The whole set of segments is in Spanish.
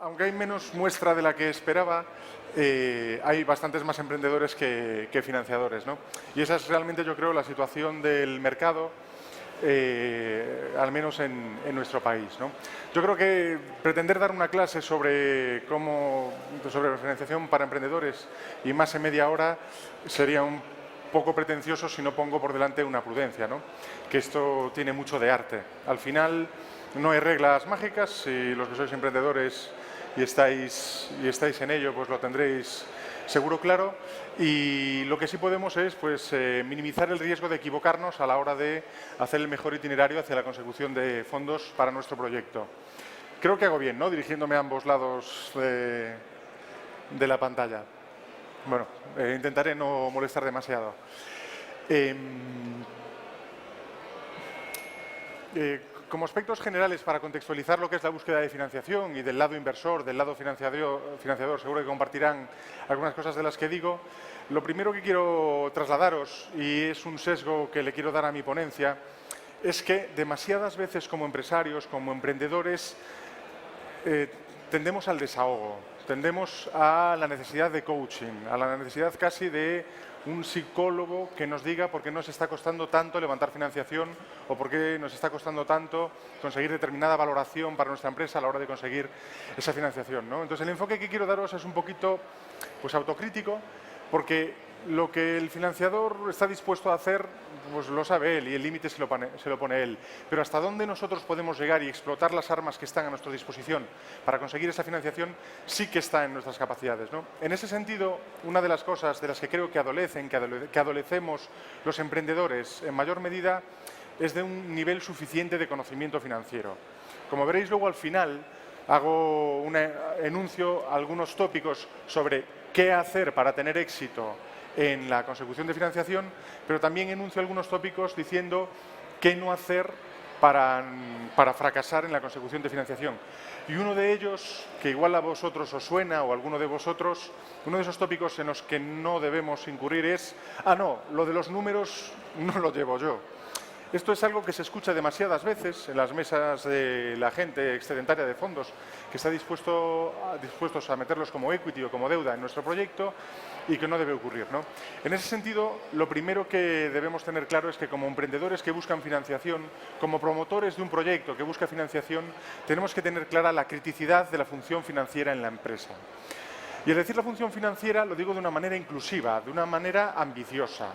Aunque hay menos muestra de la que esperaba, hay bastantes más emprendedores que financiadores, ¿no? Y esa es realmente, yo creo, la situación del mercado, al menos en nuestro país, ¿no? Yo creo que pretender dar una clase sobre financiación para emprendedores y más en media hora sería un poco pretencioso si no pongo por delante una prudencia, ¿no? Que esto tiene mucho de arte. Al final no hay reglas mágicas. Si los que sois emprendedores y estáis en ello, pues lo tendréis seguro claro. Y lo que sí podemos es minimizar el riesgo de equivocarnos a la hora de hacer el mejor itinerario hacia la consecución de fondos para nuestro proyecto. Creo que hago bien, ¿no? Dirigiéndome a ambos lados de la pantalla. Bueno, intentaré no molestar demasiado. Como aspectos generales, para contextualizar lo que es la búsqueda de financiación y del lado inversor, del lado financiador, seguro que compartirán algunas cosas de las que digo. Lo primero que quiero trasladaros, y es un sesgo que le quiero dar a mi ponencia, es que demasiadas veces como empresarios, como emprendedores, tendemos al desahogo, tendemos a la necesidad de coaching, a la necesidad casi de un psicólogo que nos diga por qué nos está costando tanto levantar financiación o por qué nos está costando tanto conseguir determinada valoración para nuestra empresa a la hora de conseguir esa financiación, ¿no? Entonces, el enfoque que quiero daros es un poquito autocrítico, porque lo que el financiador está dispuesto a hacer, pues lo sabe él y el límite se lo pone él. Pero hasta dónde nosotros podemos llegar y explotar las armas que están a nuestra disposición para conseguir esa financiación sí que está en nuestras capacidades, ¿no? En ese sentido, una de las cosas de las que creo que adolecemos los emprendedores en mayor medida es de un nivel suficiente de conocimiento financiero. Como veréis luego al final, enuncio algunos tópicos sobre qué hacer para tener éxito en la consecución de financiación, pero también enuncio algunos tópicos diciendo qué no hacer para fracasar en la consecución de financiación. Y uno de ellos, que igual a vosotros os suena o a alguno de vosotros, uno de esos tópicos en los que no debemos incurrir es: no, lo de los números no lo llevo yo. Esto es algo que se escucha demasiadas veces en las mesas de la gente excedentaria de fondos que está dispuestos a meterlos como equity o como deuda en nuestro proyecto y que no debe ocurrir, ¿no? En ese sentido, lo primero que debemos tener claro es que como emprendedores que buscan financiación, como promotores de un proyecto que busca financiación, tenemos que tener clara la criticidad de la función financiera en la empresa. Y al decir la función financiera lo digo de una manera inclusiva, de una manera ambiciosa.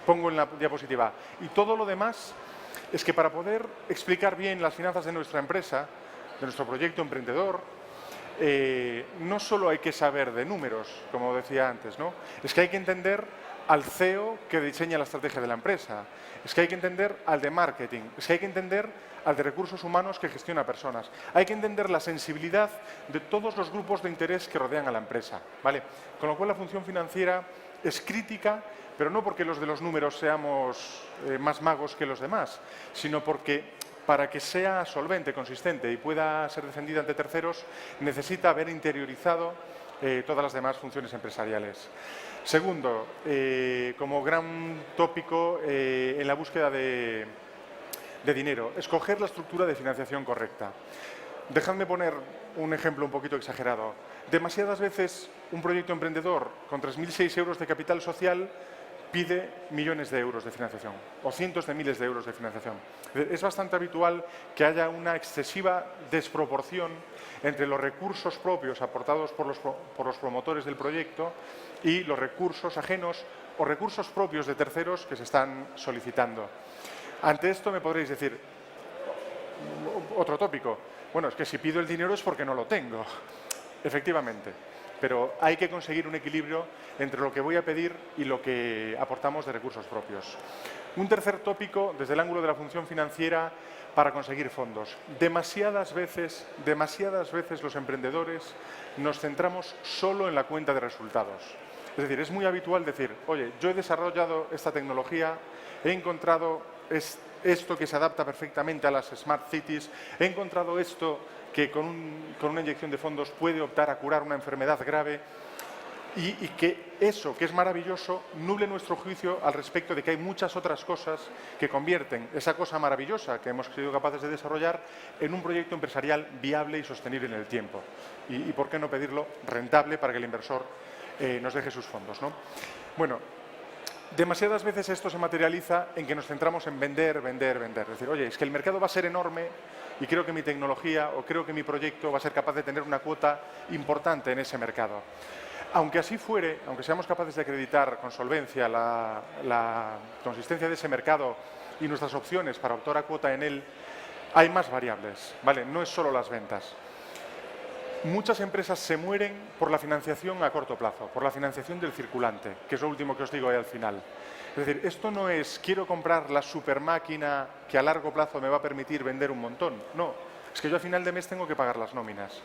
Pongo en la diapositiva. Y todo lo demás es que para poder explicar bien las finanzas de nuestra empresa, de nuestro proyecto emprendedor, no solo hay que saber de números, como decía antes, ¿no? Es que hay que entender al CEO que diseña la estrategia de la empresa, es que hay que entender al de marketing, es que hay que entender al de recursos humanos que gestiona personas. Hay que entender la sensibilidad de todos los grupos de interés que rodean a la empresa, ¿vale? Con lo cual la función financiera es crítica, pero no porque los de los números seamos más magos que los demás, sino porque para que sea solvente, consistente y pueda ser defendida ante terceros, necesita haber interiorizado todas las demás funciones empresariales. Segundo, como gran tópico en la búsqueda de dinero, escoger la estructura de financiación correcta. Dejadme poner un ejemplo un poquito exagerado. Demasiadas veces un proyecto emprendedor con 3.006 euros de capital social pide millones de euros de financiación o cientos de miles de euros de financiación. Es bastante habitual que haya una excesiva desproporción entre los recursos propios aportados por los promotores del proyecto y los recursos ajenos o recursos propios de terceros que se están solicitando. Ante esto me podréis decir, otro tópico, bueno, es que si pido el dinero es porque no lo tengo. Efectivamente, pero hay que conseguir un equilibrio entre lo que voy a pedir y lo que aportamos de recursos propios. Un tercer tópico, desde el ángulo de la función financiera para conseguir fondos. Demasiadas veces los emprendedores nos centramos solo en la cuenta de resultados. Es decir, es muy habitual decir, oye, yo he desarrollado esta tecnología, he encontrado esto que se adapta perfectamente a las Smart Cities, he encontrado esto que con una inyección de fondos puede optar a curar una enfermedad grave. y que eso, que es maravilloso, nuble nuestro juicio al respecto de que hay muchas otras cosas que convierten esa cosa maravillosa que hemos sido capaces de desarrollar en un proyecto empresarial viable y sostenible en el tiempo. Y ¿por qué no pedirlo rentable para que el inversor nos deje sus fondos, ¿no? Bueno, demasiadas veces esto se materializa en que nos centramos en vender, vender, vender. Es decir, oye, es que el mercado va a ser enorme y creo que mi tecnología o creo que mi proyecto va a ser capaz de tener una cuota importante en ese mercado. Aunque así fuere, aunque seamos capaces de acreditar con solvencia la consistencia de ese mercado y nuestras opciones para optar cuota en él, hay más variables, ¿vale? No es solo las ventas. Muchas empresas se mueren por la financiación a corto plazo, por la financiación del circulante, que es lo último que os digo ahí al final. Es decir, esto no es quiero comprar la super máquina que a largo plazo me va a permitir vender un montón. No, es que yo a final de mes tengo que pagar las nóminas.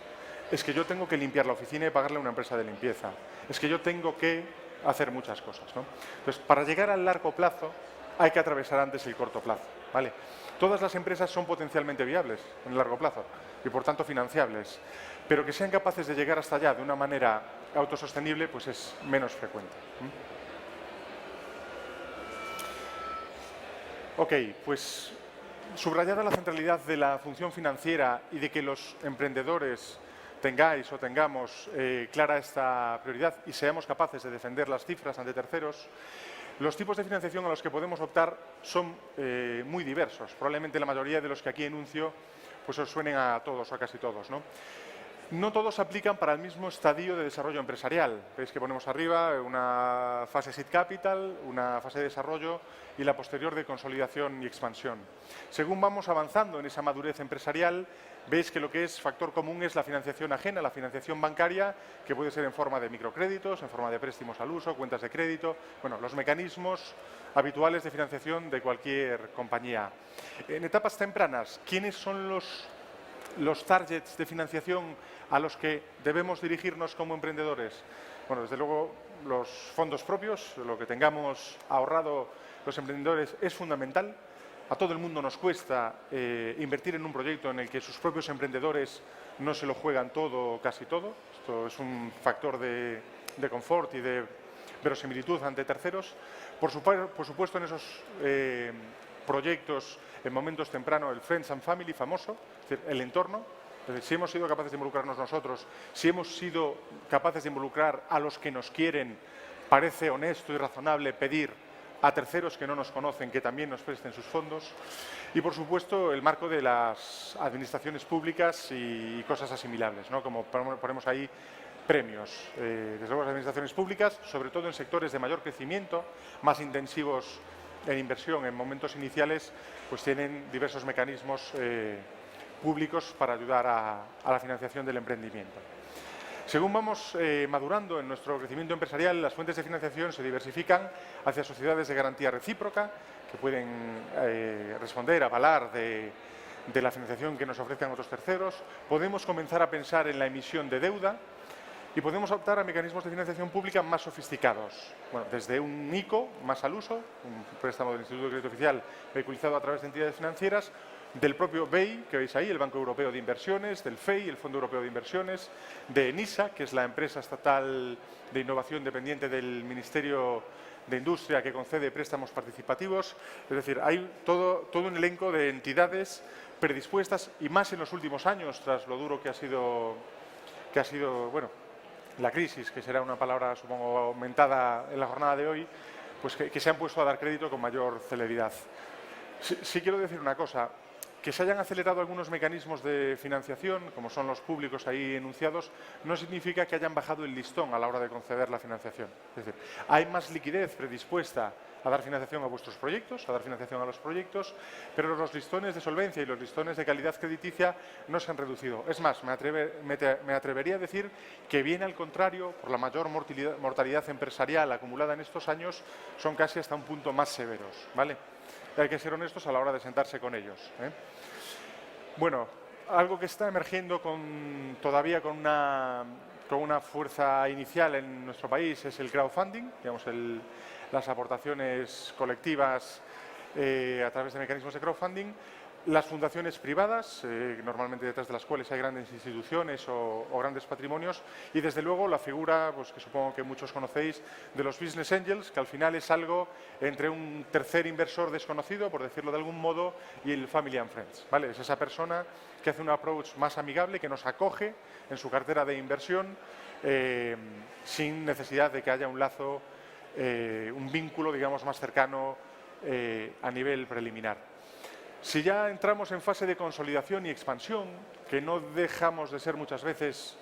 Es que yo tengo que limpiar la oficina y pagarle a una empresa de limpieza. Es que yo tengo que hacer muchas cosas, ¿no? Entonces, para llegar al largo plazo hay que atravesar antes el corto plazo, ¿vale? Todas las empresas son potencialmente viables en el largo plazo y por tanto financiables, pero que sean capaces de llegar hasta allá de una manera autosostenible, pues es menos frecuente. Ok, pues subrayada la centralidad de la función financiera y de que los emprendedores tengáis o tengamos clara esta prioridad y seamos capaces de defender las cifras ante terceros, los tipos de financiación a los que podemos optar son muy diversos. Probablemente la mayoría de los que aquí enuncio pues os suenen a todos o a casi todos, ¿no? No todos aplican para el mismo estadio de desarrollo empresarial. Veis que ponemos arriba una fase seed capital, una fase de desarrollo y la posterior de consolidación y expansión. Según vamos avanzando en esa madurez empresarial, veis que lo que es factor común es la financiación ajena, la financiación bancaria, que puede ser en forma de microcréditos, en forma de préstamos al uso, cuentas de crédito, bueno, los mecanismos habituales de financiación de cualquier compañía. En etapas tempranas, ¿quiénes son los targets de financiación a los que debemos dirigirnos como emprendedores? Bueno, desde luego los fondos propios, lo que tengamos ahorrado los emprendedores es fundamental. A todo el mundo nos cuesta invertir en un proyecto en el que sus propios emprendedores no se lo juegan todo o casi todo. Esto es un factor de confort y de verosimilitud ante terceros. Por supuesto, en esos proyectos, en momentos tempranos, el Friends and Family famoso, es decir, el entorno. Es decir, si hemos sido capaces de involucrarnos nosotros, si hemos sido capaces de involucrar a los que nos quieren, parece honesto y razonable pedir a terceros que no nos conocen que también nos presten sus fondos. Y, por supuesto, el marco de las administraciones públicas y cosas asimilables, ¿no? Como ponemos ahí premios. Desde luego las administraciones públicas, sobre todo en sectores de mayor crecimiento, más intensivos en inversión en momentos iniciales, pues tienen diversos mecanismos públicos para ayudar a la financiación del emprendimiento. Según vamos madurando en nuestro crecimiento empresarial, las fuentes de financiación se diversifican hacia sociedades de garantía recíproca, que pueden responder, avalar de la financiación que nos ofrezcan otros terceros. Podemos comenzar a pensar en la emisión de deuda y podemos optar a mecanismos de financiación pública más sofisticados. Bueno, desde un ICO, más al uso, un préstamo del Instituto de Crédito Oficial vehiculizado a través de entidades financieras, del propio BEI, que veis ahí, el Banco Europeo de Inversiones, del FEI, el Fondo Europeo de Inversiones, de ENISA, que es la empresa estatal de innovación dependiente del Ministerio de Industria que concede préstamos participativos. Es decir, hay todo un elenco de entidades predispuestas, y más en los últimos años, tras lo duro que ha sido bueno, la crisis, que será una palabra, supongo, aumentada en la jornada de hoy, pues que se han puesto a dar crédito con mayor celeridad. Sí quiero decir una cosa, que se hayan acelerado algunos mecanismos de financiación, como son los públicos ahí enunciados, no significa que hayan bajado el listón a la hora de conceder la financiación. Es decir, hay más liquidez predispuesta a dar financiación a vuestros proyectos, a dar financiación a los proyectos, pero los listones de solvencia y los listones de calidad crediticia no se han reducido. Es más, me atrevería a decir que bien al contrario, por la mayor mortalidad empresarial acumulada en estos años, son casi hasta un punto más severos, ¿vale? Hay que ser honestos a la hora de sentarse con ellos, ¿eh? Bueno, algo que está emergiendo todavía con una fuerza inicial en nuestro país es el crowdfunding, digamos, las aportaciones colectivas a través de mecanismos de crowdfunding, Las fundaciones privadas, normalmente detrás de las cuales hay grandes instituciones o grandes patrimonios, y desde luego la figura, pues, que supongo que muchos conocéis, de los business angels, que al final es algo entre un tercer inversor desconocido, por decirlo de algún modo, y el family and friends, ¿vale? Es esa persona que hace un approach más amigable, que nos acoge en su cartera de inversión sin necesidad de que haya un lazo, un vínculo, digamos, más cercano a nivel preliminar. Si ya entramos en fase de consolidación y expansión, que no dejamos de ser muchas veces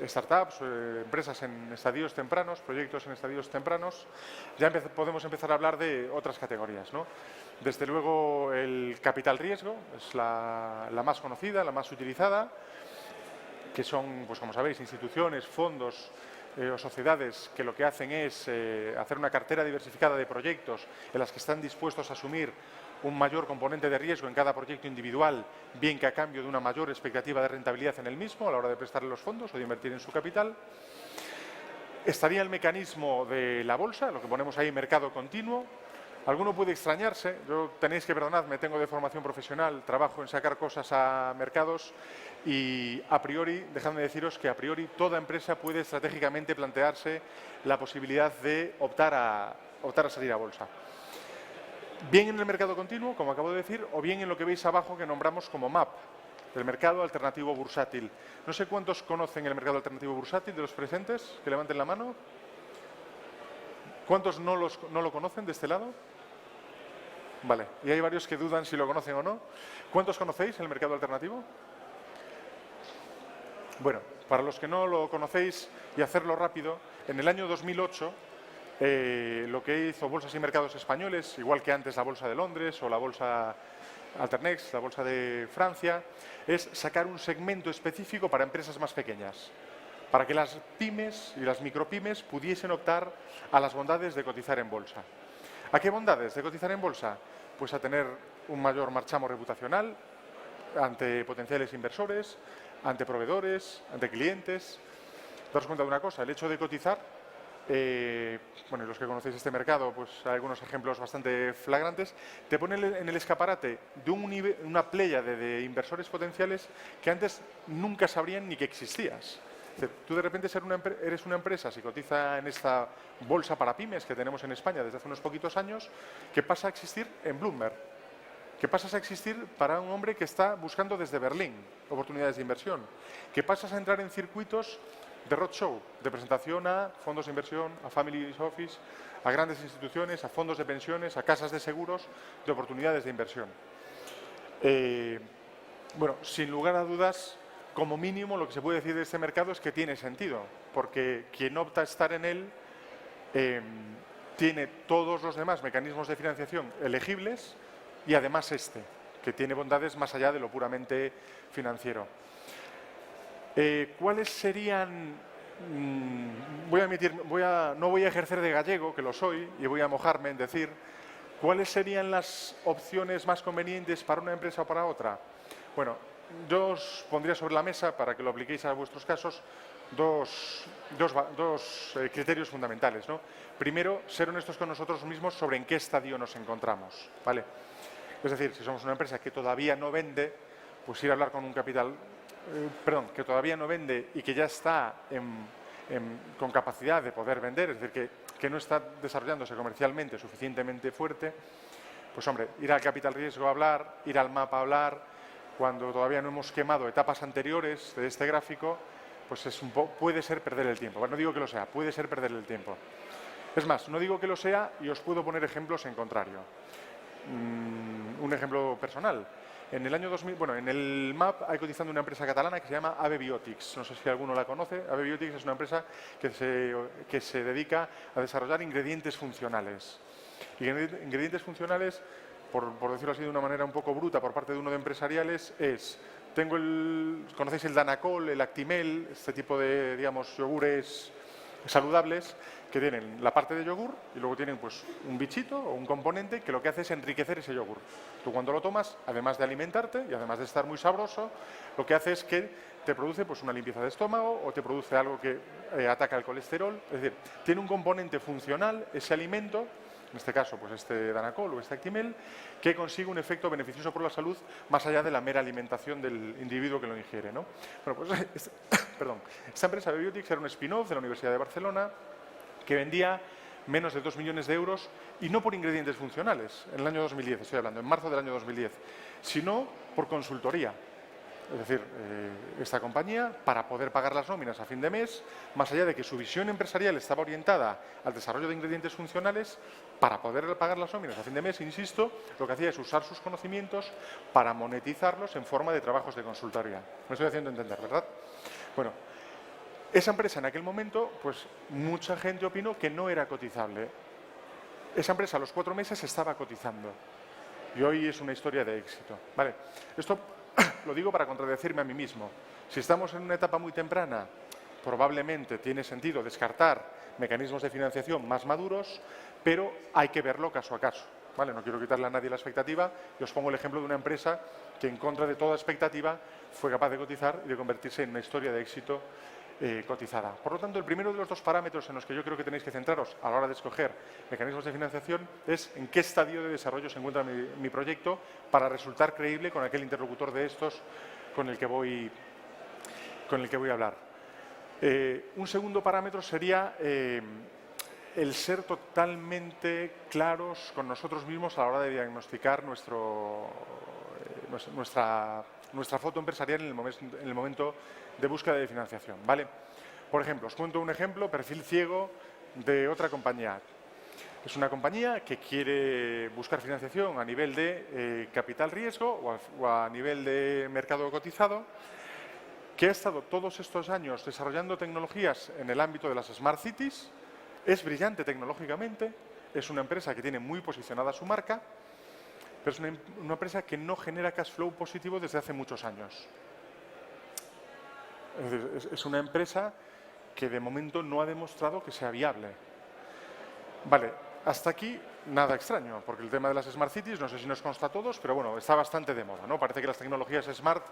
startups, empresas en estadios tempranos, proyectos en estadios tempranos, ya podemos empezar a hablar de otras categorías, ¿no? Desde luego el capital riesgo es la más conocida, la más utilizada, que son, pues como sabéis, instituciones, fondos o sociedades que lo que hacen es hacer una cartera diversificada de proyectos en las que están dispuestos a asumir un mayor componente de riesgo en cada proyecto individual, bien que a cambio de una mayor expectativa de rentabilidad en el mismo a la hora de prestarle los fondos o de invertir en su capital. Estaría el mecanismo de la bolsa, lo que ponemos ahí, mercado continuo. Alguno puede extrañarse, yo tenéis que perdonadme, tengo de formación profesional, trabajo en sacar cosas a mercados y a priori, dejadme deciros que a priori toda empresa puede estratégicamente plantearse la posibilidad de optar a salir a bolsa. Bien en el mercado continuo, como acabo de decir, o bien en lo que veis abajo que nombramos como MAP, el mercado alternativo bursátil. No sé cuántos conocen el mercado alternativo bursátil de los presentes, que levanten la mano. ¿Cuántos no lo conocen de este lado? Vale, y hay varios que dudan si lo conocen o no. ¿Cuántos conocéis el mercado alternativo? Bueno, para los que no lo conocéis y hacerlo rápido, en el año 2008 lo que hizo Bolsas y Mercados Españoles, igual que antes la Bolsa de Londres o la Bolsa Alternex, la Bolsa de Francia, es sacar un segmento específico para empresas más pequeñas, para que las pymes y las micropymes pudiesen optar a las bondades de cotizar en bolsa. ¿A qué bondades de cotizar en bolsa? Pues a tener un mayor marchamo reputacional ante potenciales inversores, ante proveedores, ante clientes. Daros cuenta de una cosa, el hecho de cotizar, bueno, los que conocéis este mercado, pues hay algunos ejemplos bastante flagrantes, te pone en el escaparate de una pléyade de inversores potenciales que antes nunca sabrían ni que existías. Tú de repente eres una empresa, si cotiza en esta bolsa para pymes que tenemos en España desde hace unos poquitos años, que pasa a existir en Bloomberg, que pasas a existir para un hombre que está buscando desde Berlín oportunidades de inversión, que pasas a entrar en circuitos de roadshow, de presentación a fondos de inversión, a family office, a grandes instituciones, a fondos de pensiones, a casas de seguros, de oportunidades de inversión. Bueno, sin lugar a dudas, como mínimo lo que se puede decir de este mercado es que tiene sentido, porque quien opta a estar en él tiene todos los demás mecanismos de financiación elegibles y además que tiene bondades más allá de lo puramente financiero. ¿Cuáles serían? No voy a ejercer de gallego, que lo soy, y voy a mojarme en decir cuáles serían las opciones más convenientes para una empresa o para otra. Bueno, yo os pondría sobre la mesa, para que lo apliquéis a vuestros casos, dos criterios fundamentales, ¿no? Primero, ser honestos con nosotros mismos sobre en qué estadio nos encontramos, ¿vale? Es decir, si somos una empresa que todavía no vende, pues ir a hablar con un capital, que todavía no vende y que ya está con capacidad de poder vender, es decir, que no está desarrollándose comercialmente suficientemente fuerte, pues hombre, ir al capital riesgo a hablar, ir al MAP a hablar, cuando todavía no hemos quemado etapas anteriores de este gráfico, pues puede ser perder el tiempo. Bueno, no digo que lo sea, puede ser perder el tiempo. Es más, no digo que lo sea y os puedo poner ejemplos en contrario. Un ejemplo personal. En el año 2000, bueno, en el MAP hay cotizando una empresa catalana que se llama AB Biotics. No sé si alguno la conoce. AB Biotics es una empresa que se dedica a desarrollar ingredientes funcionales. Y ingredientes funcionales, por decirlo así de una manera un poco bruta por parte de uno de empresariales, conocéis el Danacol, el Actimel, este tipo de, digamos, yogures saludables que tienen la parte de yogur y luego tienen pues un bichito o un componente que lo que hace es enriquecer ese yogur. Tú cuando lo tomas, además de alimentarte y además de estar muy sabroso, lo que hace es que te produce pues una limpieza de estómago o te produce algo que ataca el colesterol. Es decir, tiene un componente funcional ese alimento en este caso pues este Danacol o este Actimel, que consigue un efecto beneficioso por la salud más allá de la mera alimentación del individuo que lo ingiere, ¿no? Bueno, pues esta empresa Bebiotics era un spin-off de la Universidad de Barcelona que vendía menos de 2 millones de euros y no por ingredientes funcionales, en el año 2010, estoy hablando, en marzo del año 2010, sino por consultoría. Es decir, esta compañía, para poder pagar las nóminas a fin de mes, más allá de que su visión empresarial estaba orientada al desarrollo de ingredientes funcionales, para poder pagar las nóminas a fin de mes, insisto, lo que hacía es usar sus conocimientos para monetizarlos en forma de trabajos de consultoría. Me estoy haciendo entender, ¿verdad? Bueno, esa empresa en aquel momento, pues mucha gente opinó que no era cotizable. Esa empresa a los 4 meses estaba cotizando y hoy es una historia de éxito. Vale, esto lo digo para contradecirme a mí mismo. Si estamos en una etapa muy temprana, probablemente tiene sentido descartar mecanismos de financiación más maduros, pero hay que verlo caso a caso. ¿Vale? No quiero quitarle a nadie la expectativa y os pongo el ejemplo de una empresa que en contra de toda expectativa fue capaz de cotizar y de convertirse en una historia de éxito cotizada. Por lo tanto, el primero de los 2 parámetros en los que yo creo que tenéis que centraros a la hora de escoger mecanismos de financiación es en qué estadio de desarrollo se encuentra mi proyecto para resultar creíble con aquel interlocutor de estos con el que voy a hablar. Un segundo parámetro sería el ser totalmente claros con nosotros mismos a la hora de diagnosticar nuestra foto empresarial en el momento de búsqueda de financiación, ¿vale? Por ejemplo, os cuento un ejemplo, perfil ciego de otra compañía. Es una compañía que quiere buscar financiación a nivel de capital riesgo o a nivel de mercado cotizado, que ha estado todos estos años desarrollando tecnologías en el ámbito de las Smart Cities, es brillante tecnológicamente, es una empresa que tiene muy posicionada su marca, pero es una empresa que no genera cash flow positivo desde hace muchos años. Es una empresa que de momento no ha demostrado que sea viable. Vale, hasta aquí nada extraño, porque el tema de las Smart Cities, no sé si nos consta a todos, pero bueno, está bastante de moda, ¿no? Parece que las tecnologías Smart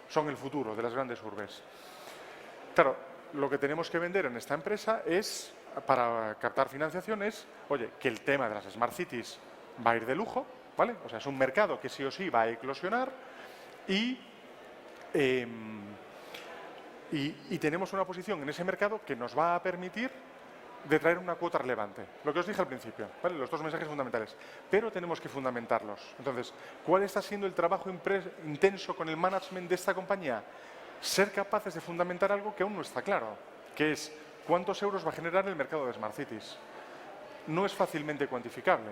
son el futuro de las grandes urbes. Claro, lo que tenemos que vender en esta empresa es, para captar financiaciones, oye, que el tema de las Smart Cities va a ir de lujo, ¿vale? O sea, es un mercado que sí o sí va a eclosionar y tenemos una posición en ese mercado que nos va a permitir de traer una cuota relevante. Lo que os dije al principio, ¿vale? Los 2 mensajes fundamentales. Pero tenemos que fundamentarlos. Entonces, ¿cuál está siendo el trabajo intenso con el management de esta compañía? Ser capaces de fundamentar algo que aún no está claro, que es cuántos euros va a generar el mercado de Smart Cities. No es fácilmente cuantificable.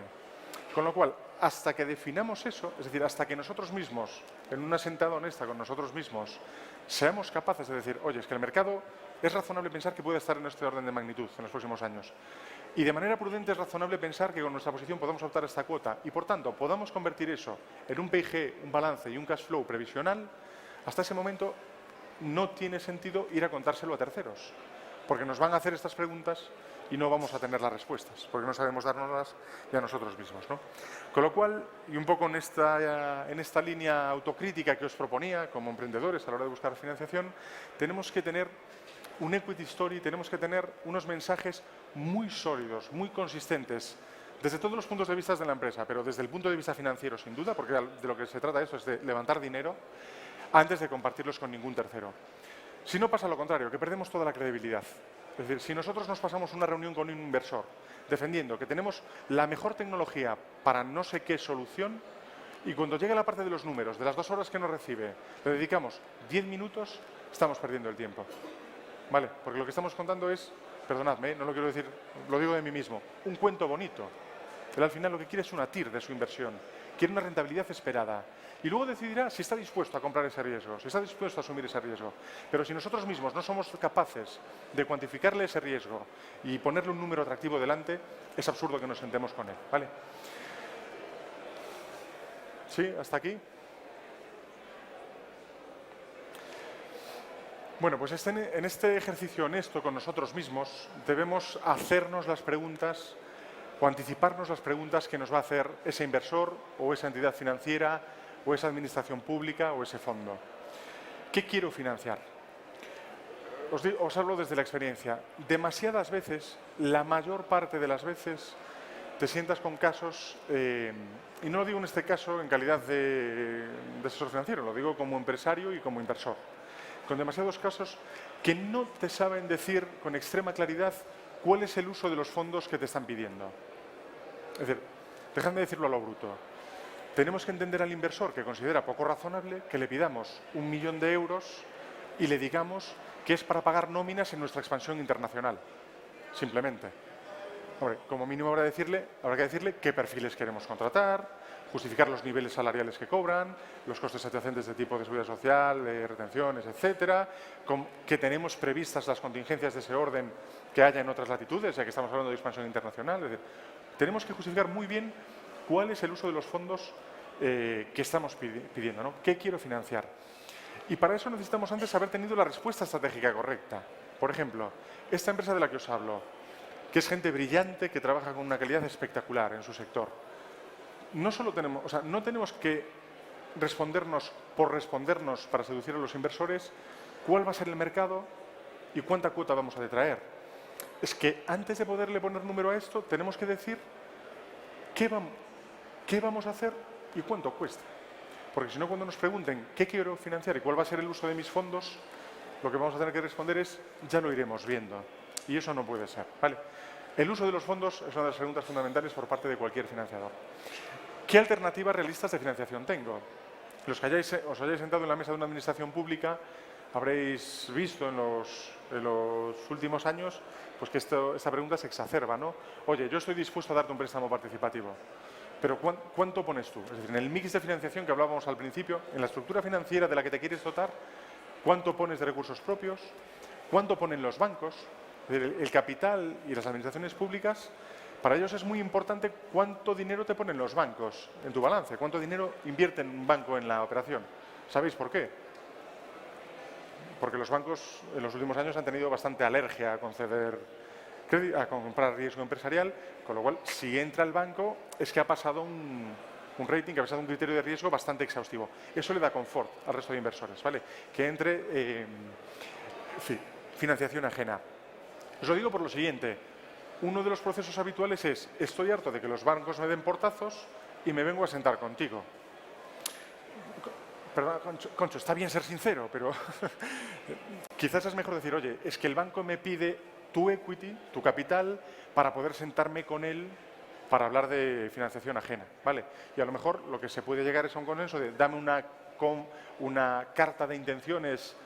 Con lo cual, hasta que definamos eso, es decir, hasta que nosotros mismos, en una sentada honesta con nosotros mismos, seamos capaces de decir, oye, es que el mercado es razonable pensar que puede estar en este orden de magnitud en los próximos años. Y de manera prudente es razonable pensar que con nuestra posición podamos optar a esta cuota y, por tanto, podamos convertir eso en un PIG, un balance y un cash flow previsional. Hasta ese momento no tiene sentido ir a contárselo a terceros, porque nos van a hacer estas preguntas y no vamos a tener las respuestas, porque no sabemos dárnoslas ya nosotros mismos, ¿no? Con lo cual, y un poco en esta línea autocrítica que os proponía como emprendedores a la hora de buscar financiación, tenemos que tener un equity story, tenemos que tener unos mensajes muy sólidos, muy consistentes, desde todos los puntos de vista de la empresa, pero desde el punto de vista financiero, sin duda, porque de lo que se trata esto es de levantar dinero antes de compartirlos con ningún tercero. Si no pasa lo contrario, que perdemos toda la credibilidad. Es decir, si nosotros nos pasamos una reunión con un inversor defendiendo que tenemos la mejor tecnología para no sé qué solución y cuando llega la parte de los números, de las 2 horas que nos recibe, le dedicamos 10 minutos, estamos perdiendo el tiempo. ¿Vale? Porque lo que estamos contando es, perdonadme, no lo quiero decir, lo digo de mí mismo, un cuento bonito. Él al final lo que quiere es una TIR de su inversión, quiere una rentabilidad esperada y luego decidirá si está dispuesto a comprar ese riesgo, si está dispuesto a asumir ese riesgo. Pero si nosotros mismos no somos capaces de cuantificarle ese riesgo y ponerle un número atractivo delante, es absurdo que nos sentemos con él, ¿vale? ¿Sí? ¿Hasta aquí? Bueno, pues en este ejercicio honesto con nosotros mismos debemos hacernos las preguntas o anticiparnos las preguntas que nos va a hacer ese inversor o esa entidad financiera o esa administración pública o ese fondo. ¿Qué quiero financiar? Os hablo desde la experiencia. Demasiadas veces, la mayor parte de las veces, te sientas con casos, y no lo digo en este caso en calidad de asesor financiero, lo digo como empresario y como inversor, con demasiados casos que no te saben decir con extrema claridad cuál es el uso de los fondos que te están pidiendo. Es decir, déjame decirlo a lo bruto. Tenemos que entender al inversor que considera poco razonable que le pidamos 1 millón de euros y le digamos que es para pagar nóminas en nuestra expansión internacional. Simplemente. Hombre, como mínimo habrá que decirle qué perfiles queremos contratar, justificar los niveles salariales que cobran, los costes adyacentes de tipo de seguridad social, de retenciones, etcétera, que tenemos previstas las contingencias de ese orden que haya en otras latitudes, ya que estamos hablando de expansión internacional. Es decir, tenemos que justificar muy bien cuál es el uso de los fondos que estamos pidiendo, ¿no? ¿Qué quiero financiar? Y para eso necesitamos antes haber tenido la respuesta estratégica correcta. Por ejemplo, esta empresa de la que os hablo, que es gente brillante, que trabaja con una calidad espectacular en su sector. No tenemos que respondernos por respondernos para seducir a los inversores cuál va a ser el mercado y cuánta cuota vamos a detraer. Es que antes de poderle poner número a esto, tenemos que decir qué vamos a hacer y cuánto cuesta. Porque si no, cuando nos pregunten qué quiero financiar y cuál va a ser el uso de mis fondos, lo que vamos a tener que responder es ya lo iremos viendo. Y eso no puede ser, ¿vale? El uso de los fondos es una de las preguntas fundamentales por parte de cualquier financiador. ¿Qué alternativas realistas de financiación tengo? Los que os hayáis sentado en la mesa de una administración pública habréis visto en los últimos años pues que esta pregunta se exacerba, ¿no? Oye, yo estoy dispuesto a darte un préstamo participativo, pero ¿cuánto pones tú? Es decir, en el mix de financiación que hablábamos al principio, en la estructura financiera de la que te quieres dotar, ¿cuánto pones de recursos propios? ¿Cuánto ponen los bancos? El capital y las administraciones públicas, para ellos es muy importante cuánto dinero te ponen los bancos en tu balance, cuánto dinero invierte un banco en la operación. ¿Sabéis por qué? Porque los bancos en los últimos años han tenido bastante alergia a conceder crédito, a comprar riesgo empresarial, con lo cual, si entra el banco, es que ha pasado un rating, que ha pasado un criterio de riesgo bastante exhaustivo. Eso le da confort al resto de inversores, ¿vale? Que entre financiación ajena. Os lo digo por lo siguiente. Uno de los procesos habituales es: estoy harto de que los bancos me den portazos y me vengo a sentar contigo. Perdón, Concho, está bien ser sincero, pero quizás es mejor decir: oye, es que el banco me pide tu equity, tu capital, para poder sentarme con él para hablar de financiación ajena, ¿vale? Y a lo mejor lo que se puede llegar es a un consenso de: dame una carta de intenciones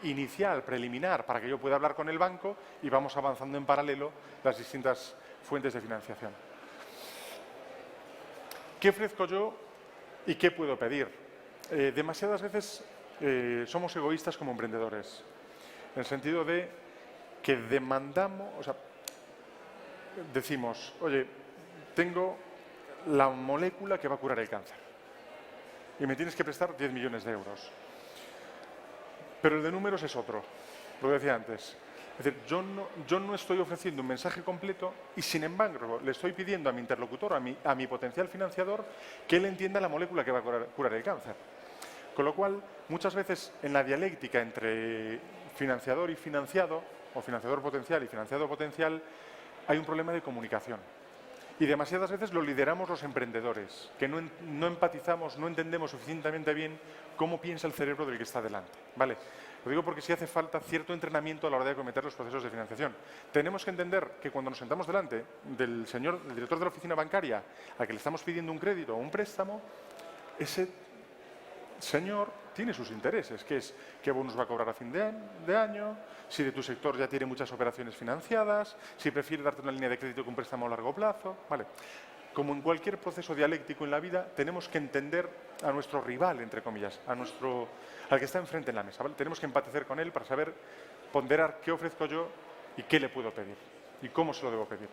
inicial, preliminar, para que yo pueda hablar con el banco, y vamos avanzando en paralelo las distintas fuentes de financiación. ¿Qué ofrezco yo y qué puedo pedir? Demasiadas veces somos egoístas como emprendedores, en el sentido de que decimos: oye, tengo la molécula que va a curar el cáncer y me tienes que prestar 10 millones de euros. Pero el de números es otro, lo decía antes. Es decir, yo no estoy ofreciendo un mensaje completo y, sin embargo, le estoy pidiendo a mi interlocutor, a mi potencial financiador, que él entienda la molécula que va a curar el cáncer. Con lo cual, muchas veces en la dialéctica entre financiador y financiado, o financiador potencial y financiado potencial, hay un problema de comunicación. Y demasiadas veces lo lideramos los emprendedores, que no empatizamos, no entendemos suficientemente bien cómo piensa el cerebro del que está delante, ¿vale? Lo digo porque sí hace falta cierto entrenamiento a la hora de acometer los procesos de financiación. Tenemos que entender que cuando nos sentamos delante del director de la oficina bancaria al que le estamos pidiendo un crédito o un préstamo, ese señor tiene sus intereses, que es qué bonus va a cobrar a fin de año, si de tu sector ya tiene muchas operaciones financiadas, si prefiere darte una línea de crédito con un préstamo a largo plazo, ¿vale? Como en cualquier proceso dialéctico en la vida, tenemos que entender a nuestro rival, entre comillas, al que está enfrente en la mesa, ¿vale? Tenemos que empatizar con él para saber ponderar qué ofrezco yo y qué le puedo pedir y cómo se lo debo pedir.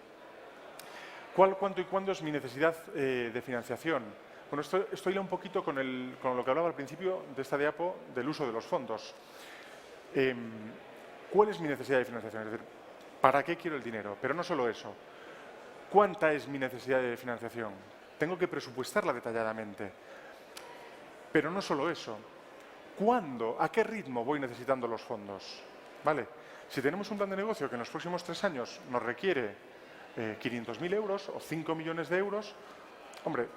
¿Cuál, cuánto y cuándo es mi necesidad de financiación? Bueno, esto hila un poquito con lo que hablaba al principio de esta diapo del uso de los fondos. ¿Cuál es mi necesidad de financiación? Es decir, ¿para qué quiero el dinero? Pero no solo eso. ¿Cuánta es mi necesidad de financiación? Tengo que presupuestarla detalladamente. Pero no solo eso. ¿Cuándo? ¿A qué ritmo voy necesitando los fondos? ¿Vale? Si tenemos un plan de negocio que en los próximos 3 años nos requiere 500.000 euros o 5 millones de euros, hombre,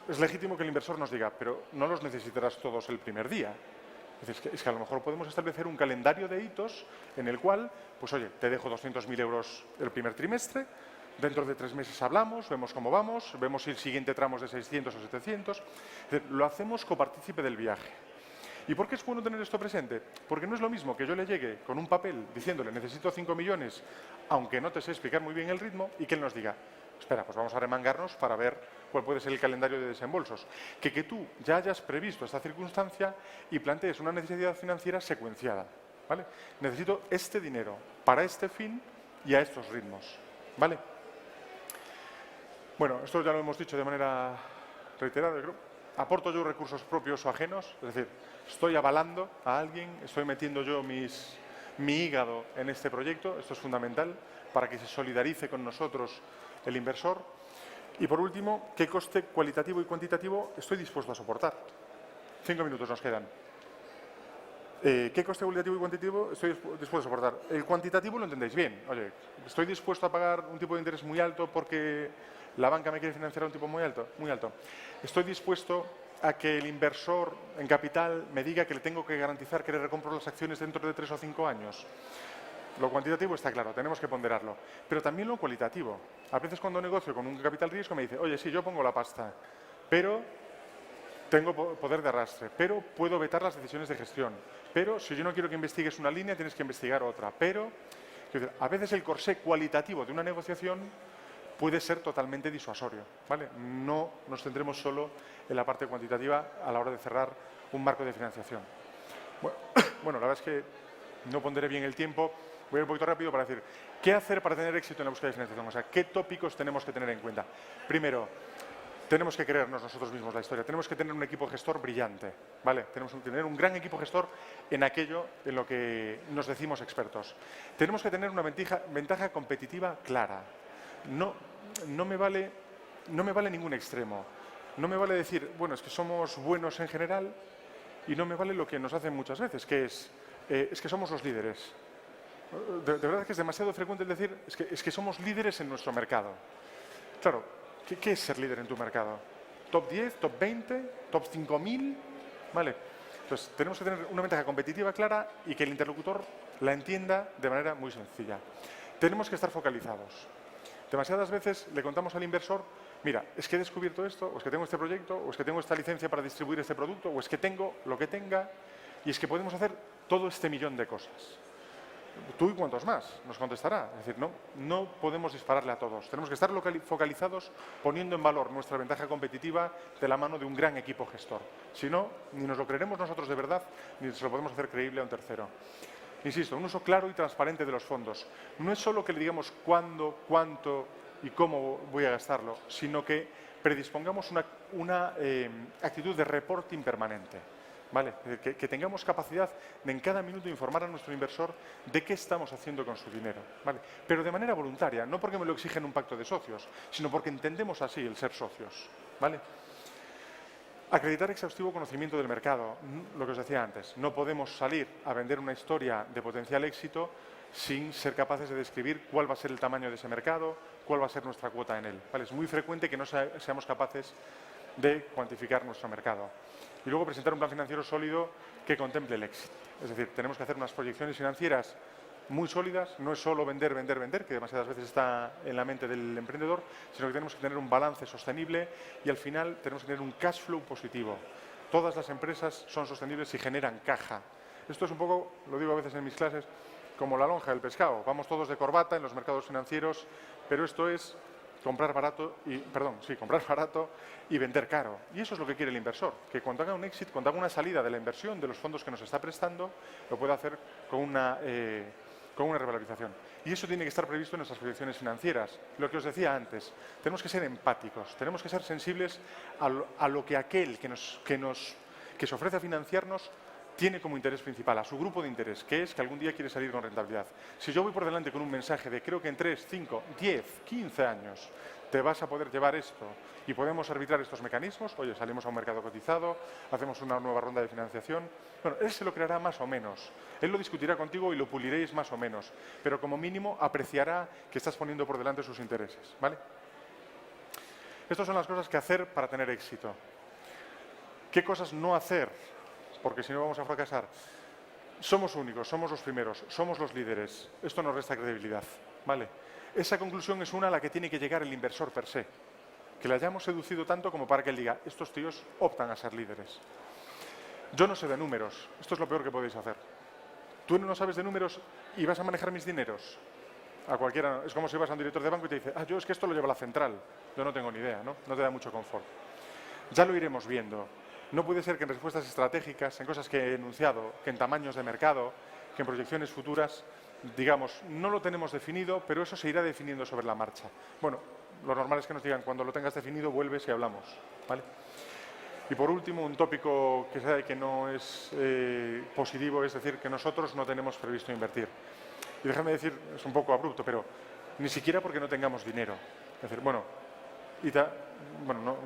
es legítimo que el inversor nos diga, pero no los necesitarás todos el primer día. Es que a lo mejor podemos establecer un calendario de hitos en el cual, pues oye, te dejo 200.000 euros el primer trimestre, dentro de 3 meses hablamos, vemos cómo vamos, vemos si el siguiente tramo es de 600 o 700. Es decir, lo hacemos copartícipe del viaje. ¿Y por qué es bueno tener esto presente? Porque no es lo mismo que yo le llegue con un papel diciéndole necesito 5 millones, aunque no te sé explicar muy bien el ritmo, y que él nos diga, espera, pues vamos a remangarnos para ver cuál puede ser el calendario de desembolsos. Que tú ya hayas previsto esta circunstancia y plantees una necesidad financiera secuenciada. ¿Vale? Necesito este dinero para este fin y a estos ritmos. ¿Vale? Bueno, esto ya lo hemos dicho de manera reiterada. Aporto yo recursos propios o ajenos, es decir, estoy avalando a alguien, estoy metiendo yo mi hígado en este proyecto. Esto es fundamental para que se solidarice con nosotros el inversor. Y por último, ¿qué coste cualitativo y cuantitativo estoy dispuesto a soportar? 5 minutos nos quedan. ¿Qué coste cualitativo y cuantitativo estoy dispuesto a soportar? El cuantitativo lo entendéis bien. Oye, estoy dispuesto a pagar un tipo de interés muy alto porque la banca me quiere financiar a un tipo muy alto. Estoy dispuesto a que el inversor en capital me diga que le tengo que garantizar que le recompro las acciones dentro de 3 o 5 años. Lo cuantitativo está claro, tenemos que ponderarlo. Pero también lo cualitativo. A veces cuando negocio con un capital riesgo me dice, oye, sí, yo pongo la pasta, pero tengo poder de arrastre, pero puedo vetar las decisiones de gestión. Pero si yo no quiero que investigues una línea, tienes que investigar otra. Pero, a veces el corsé cualitativo de una negociación puede ser totalmente disuasorio, ¿vale? No nos centremos solo en la parte cuantitativa a la hora de cerrar un marco de financiación. Bueno, la verdad es que no pondré bien el tiempo. Voy a ir un poquito rápido para decir, ¿qué hacer para tener éxito en la búsqueda de financiación? O sea, ¿qué tópicos tenemos que tener en cuenta? Primero, tenemos que creernos nosotros mismos la historia. Tenemos que tener un equipo gestor brillante, ¿vale? Tenemos que tener un gran equipo gestor en aquello en lo que nos decimos expertos. Tenemos que tener una ventaja competitiva clara. No me vale ningún extremo. No me vale decir, bueno, es que somos buenos en general y no me vale lo que nos hacen muchas veces, que es que somos los líderes. De verdad que es demasiado frecuente el decir, es que somos líderes en nuestro mercado. Claro, ¿qué es ser líder en tu mercado? ¿Top 10, top 20, top 5.000? ¿Vale? Entonces, tenemos que tener una ventaja competitiva clara y que el interlocutor la entienda de manera muy sencilla. Tenemos que estar focalizados. Demasiadas veces le contamos al inversor, mira, es que he descubierto esto, o es que tengo este proyecto, o es que tengo esta licencia para distribuir este producto, o es que tengo lo que tenga, y es que podemos hacer todo este millón de cosas. ¿Tú y cuántos más? Nos contestará. Es decir, no podemos dispararle a todos. Tenemos que estar focalizados poniendo en valor nuestra ventaja competitiva de la mano de un gran equipo gestor. Si no, ni nos lo creeremos nosotros de verdad, ni se lo podemos hacer creíble a un tercero. Insisto, un uso claro y transparente de los fondos. No es solo que le digamos cuándo, cuánto y cómo voy a gastarlo, sino que predispongamos una actitud de reporting permanente. ¿Vale? Que tengamos capacidad de en cada minuto informar a nuestro inversor de qué estamos haciendo con su dinero. ¿Vale? Pero de manera voluntaria, no porque me lo exigen un pacto de socios, sino porque entendemos así el ser socios. ¿Vale? Acreditar exhaustivo conocimiento del mercado, lo que os decía antes. No podemos salir a vender una historia de potencial éxito sin ser capaces de describir cuál va a ser el tamaño de ese mercado, cuál va a ser nuestra cuota en él. ¿Vale? Es muy frecuente que no seamos capaces de cuantificar nuestro mercado. Y luego presentar un plan financiero sólido que contemple el éxito. Es decir, tenemos que hacer unas proyecciones financieras muy sólidas, no es solo vender, que demasiadas veces está en la mente del emprendedor, sino que tenemos que tener un balance sostenible y al final tenemos que tener un cash flow positivo. Todas las empresas son sostenibles si generan caja. Esto es un poco, lo digo a veces en mis clases, como la lonja del pescado. Vamos todos de corbata en los mercados financieros, pero esto es comprar barato y vender caro. Y eso es lo que quiere el inversor, que cuando haga un exit, cuando haga una salida de la inversión, de los fondos que nos está prestando, lo pueda hacer con una revalorización. Y eso tiene que estar previsto en nuestras proyecciones financieras. Lo que os decía antes, tenemos que ser empáticos, tenemos que ser sensibles a lo que aquel que se ofrece a financiarnos tiene como interés principal, a su grupo de interés, que es que algún día quiere salir con rentabilidad. Si yo voy por delante con un mensaje de creo que en 3, 5, 10, 15 años te vas a poder llevar esto y podemos arbitrar estos mecanismos, oye, salimos a un mercado cotizado, hacemos una nueva ronda de financiación. Bueno, él se lo creará más o menos, él lo discutirá contigo y lo puliréis más o menos, pero como mínimo apreciará que estás poniendo por delante sus intereses, ¿vale? Estas son las cosas que hacer para tener éxito. ¿Qué cosas no hacer? Porque si no vamos a fracasar. Somos únicos, somos los primeros, somos los líderes. Esto nos resta credibilidad, ¿vale? Esa conclusión es una a la que tiene que llegar el inversor per se. Que le hayamos seducido tanto como para que él diga, estos tíos optan a ser líderes. Yo no sé de números, esto es lo peor que podéis hacer. Tú no sabes de números y vas a manejar mis dineros. A cualquiera, es como si vas a un director de banco y te dice, yo es que esto lo lleva la central. Yo no tengo ni idea, ¿no? No te da mucho confort. Ya lo iremos viendo. No puede ser que en respuestas estratégicas, en cosas que he enunciado, que en tamaños de mercado, que en proyecciones futuras, digamos, no lo tenemos definido, pero eso se irá definiendo sobre la marcha. Bueno, lo normal es que nos digan, cuando lo tengas definido, vuelves y hablamos, ¿vale? Y por último, un tópico que sabe que no es positivo, es decir, que nosotros no tenemos previsto invertir. Y déjame decir, es un poco abrupto, pero ni siquiera porque no tengamos dinero. Es decir, bueno, no,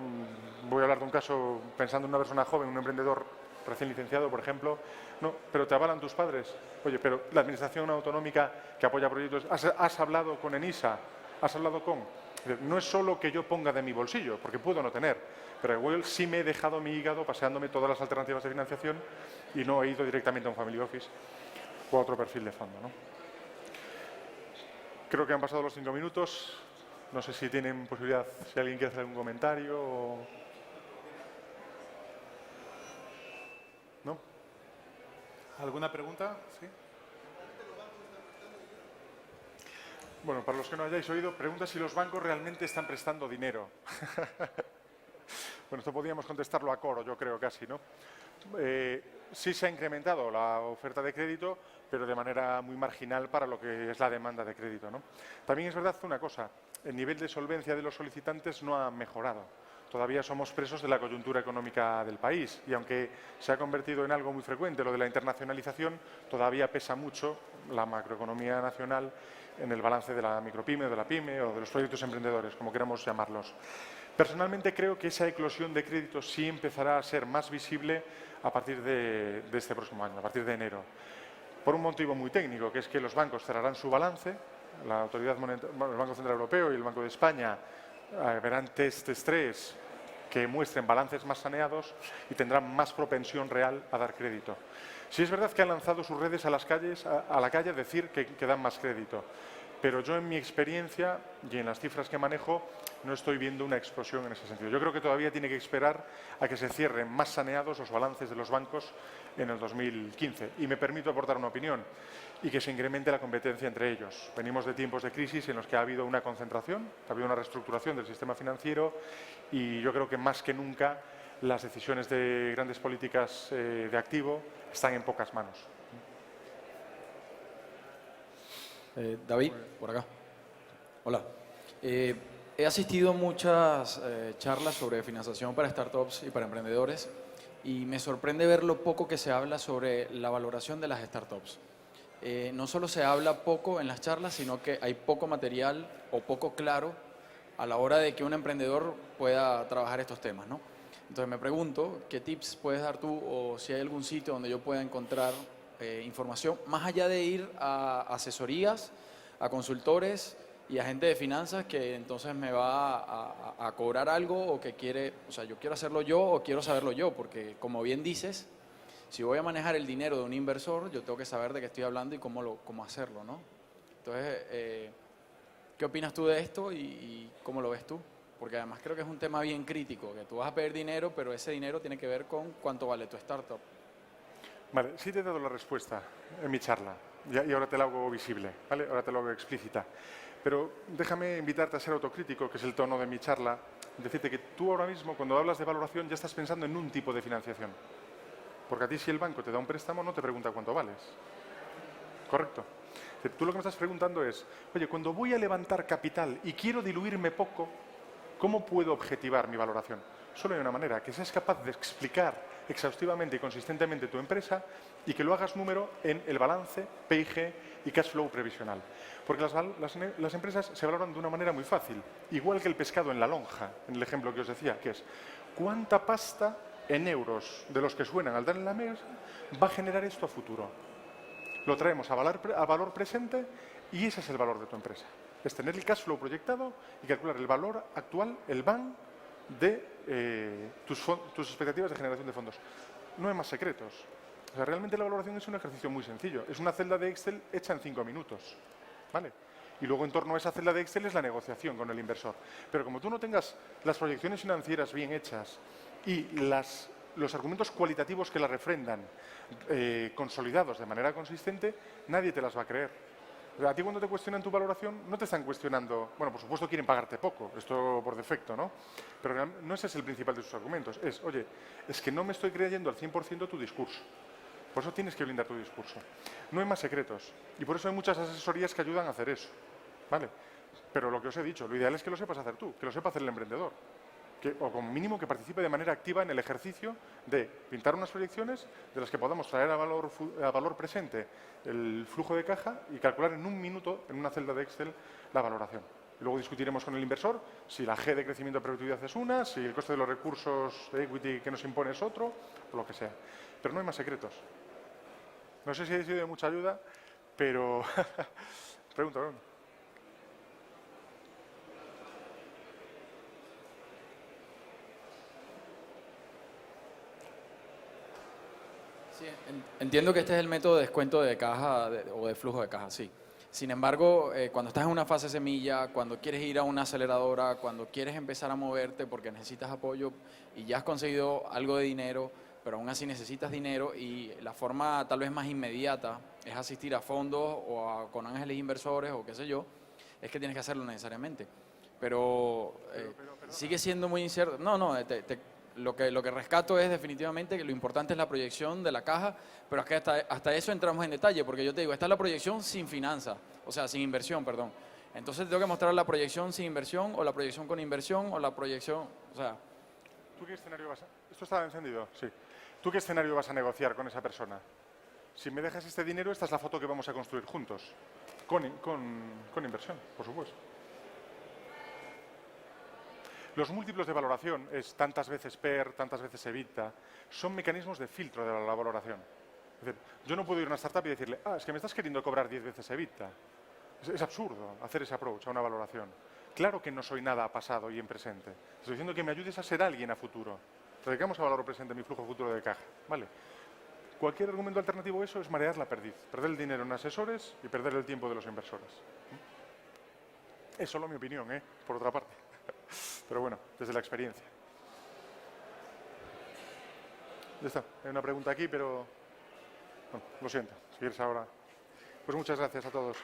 voy a hablar de un caso pensando en una persona joven, un emprendedor recién licenciado, por ejemplo, no, pero te avalan tus padres. Oye, pero la administración autonómica que apoya proyectos, ¿has hablado con ENISA? ¿Has hablado con...? No es solo que yo ponga de mi bolsillo, porque puedo no tener, pero igual sí me he dejado mi hígado paseándome todas las alternativas de financiación y no he ido directamente a un family office o a otro perfil de fondo, ¿no? Creo que han pasado los 5 minutos. No sé si tienen posibilidad, si alguien quiere hacer algún comentario o... ¿No? ¿Alguna pregunta? ¿Sí? Bueno, para los que no hayáis oído, pregunta si los bancos realmente están prestando dinero. Bueno, esto podríamos contestarlo a coro, yo creo casi, ¿no? Sí se ha incrementado la oferta de crédito, pero de manera muy marginal para lo que es la demanda de crédito, ¿no? También es verdad una cosa, el nivel de solvencia de los solicitantes no ha mejorado. Todavía somos presos de la coyuntura económica del país y aunque se ha convertido en algo muy frecuente lo de la internacionalización, todavía pesa mucho la macroeconomía nacional en el balance de la micropyme, de la pyme o de los proyectos emprendedores, como queramos llamarlos. Personalmente creo que esa eclosión de créditos sí empezará a ser más visible a partir de este próximo año, a partir de enero. Por un motivo muy técnico, que es que los bancos cerrarán su balance, la autoridad monetaria, el Banco Central Europeo y el Banco de España verán test de estrés que muestren balances más saneados y tendrán más propensión real a dar crédito. Sí es verdad que han lanzado sus redes a las calles, a la calle a decir que dan más crédito, pero yo en mi experiencia y en las cifras que manejo no estoy viendo una explosión en ese sentido. Yo creo que todavía tiene que esperar a que se cierren más saneados los balances de los bancos en el 2015. Y me permito aportar una opinión y que se incremente la competencia entre ellos. Venimos de tiempos de crisis en los que ha habido una concentración, ha habido una reestructuración del sistema financiero y yo creo que más que nunca las decisiones de grandes políticas de activo están en pocas manos. David, por acá. Hola. He asistido a muchas charlas sobre financiación para startups y para emprendedores y me sorprende ver lo poco que se habla sobre la valoración de las startups. No solo se habla poco en las charlas, sino que hay poco material o poco claro a la hora de que un emprendedor pueda trabajar estos temas, ¿no? Entonces me pregunto, ¿qué tips puedes dar tú o si hay algún sitio donde yo pueda encontrar información, más allá de ir a asesorías, a consultores y a gente de finanzas que entonces me va a cobrar algo o que quiere, o sea, yo quiero hacerlo yo o quiero saberlo yo, porque como bien dices, si voy a manejar el dinero de un inversor, yo tengo que saber de qué estoy hablando y cómo hacerlo, ¿no? Entonces, ¿qué opinas tú de esto y cómo lo ves tú? Porque además creo que es un tema bien crítico, que tú vas a pedir dinero, pero ese dinero tiene que ver con cuánto vale tu startup. Vale, sí te he dado la respuesta en mi charla y ahora te la hago visible, ¿vale? Ahora te la hago explícita. Pero déjame invitarte a ser autocrítico, que es el tono de mi charla, decirte que tú ahora mismo cuando hablas de valoración ya estás pensando en un tipo de financiación. Porque a ti si el banco te da un préstamo no te pregunta cuánto vales. ¿Correcto? Tú lo que me estás preguntando es, oye, cuando voy a levantar capital y quiero diluirme poco, ¿cómo puedo objetivar mi valoración? Solo hay una manera, que seas capaz de explicar exhaustivamente y consistentemente tu empresa y que lo hagas número en el balance, PIG y cash flow previsional. Porque las empresas se valoran de una manera muy fácil, igual que el pescado en la lonja, en el ejemplo que os decía, que es ¿cuánta pasta en euros de los que suenan al dar en la mesa va a generar esto a futuro? Lo traemos a valor presente y ese es el valor de tu empresa. Es tener el cash flow proyectado y calcular el valor actual, el BAN, de tus expectativas de generación de fondos. No hay más secretos. O sea, realmente la valoración es un ejercicio muy sencillo. Es una celda de Excel hecha en 5 minutos. ¿Vale? Y luego en torno a esa celda de Excel es la negociación con el inversor. Pero como tú no tengas las proyecciones financieras bien hechas y los argumentos cualitativos que la refrendan consolidados de manera consistente, nadie te las va a creer. O sea, a ti cuando te cuestionan tu valoración, no te están cuestionando, bueno, por supuesto quieren pagarte poco, esto por defecto, ¿no? Pero no ese es el principal de sus argumentos. Es, oye, es que no me estoy creyendo al 100% tu discurso. Por eso tienes que blindar tu discurso. No hay más secretos. Y por eso hay muchas asesorías que ayudan a hacer eso. ¿Vale? Pero lo que os he dicho, lo ideal es que lo sepas hacer tú, que lo sepa hacer el emprendedor. O como mínimo que participe de manera activa en el ejercicio de pintar unas proyecciones de las que podamos traer a valor presente el flujo de caja y calcular en un minuto en una celda de Excel la valoración. Luego discutiremos con el inversor si la G de crecimiento de productividad es una, si el coste de los recursos de equity que nos impone es otro, o lo que sea. Pero no hay más secretos. No sé si ha sido de mucha ayuda, pero... Pregunta, ¿no? Sí, entiendo que este es el método de descuento de caja o de flujo de caja, sí. Sin embargo, cuando estás en una fase semilla, cuando quieres ir a una aceleradora, cuando quieres empezar a moverte porque necesitas apoyo y ya has conseguido algo de dinero, pero aún así necesitas dinero y la forma tal vez más inmediata es asistir a fondos o con ángeles inversores o qué sé yo, es que tienes que hacerlo necesariamente. Pero sigue siendo muy incierto. No, lo que rescato es definitivamente que lo importante es la proyección de la caja, pero es que hasta eso entramos en detalle, porque yo te digo, esta es la proyección sin finanzas, o sea, sin inversión, perdón. Entonces tengo que mostrar la proyección sin inversión, o la proyección con inversión, o la proyección, o sea... ¿Tú qué escenario vas a...? ¿Esto está encendido? Sí. ¿Tú qué escenario vas a negociar con esa persona? Si me dejas este dinero, esta es la foto que vamos a construir juntos, con inversión, por supuesto. Los múltiplos de valoración, es tantas veces PER, tantas veces EBITDA, son mecanismos de filtro de la valoración. Es decir, yo no puedo ir a una startup y decirle, es que me estás queriendo cobrar 10 veces EBITDA. Es absurdo hacer ese approach a una valoración. Claro que no soy nada pasado y en presente. Estoy diciendo que me ayudes a ser alguien a futuro. Dedicamos a valor presente mi flujo futuro de caja. ¿Vale? Cualquier argumento alternativo a eso es marear la perdiz. Perder el dinero en asesores y perder el tiempo de los inversores. Es solo mi opinión, por otra parte. Pero bueno, desde la experiencia. Ya está. Hay una pregunta aquí, pero... Bueno, lo siento. Si quieres ahora... Pues muchas gracias a todos.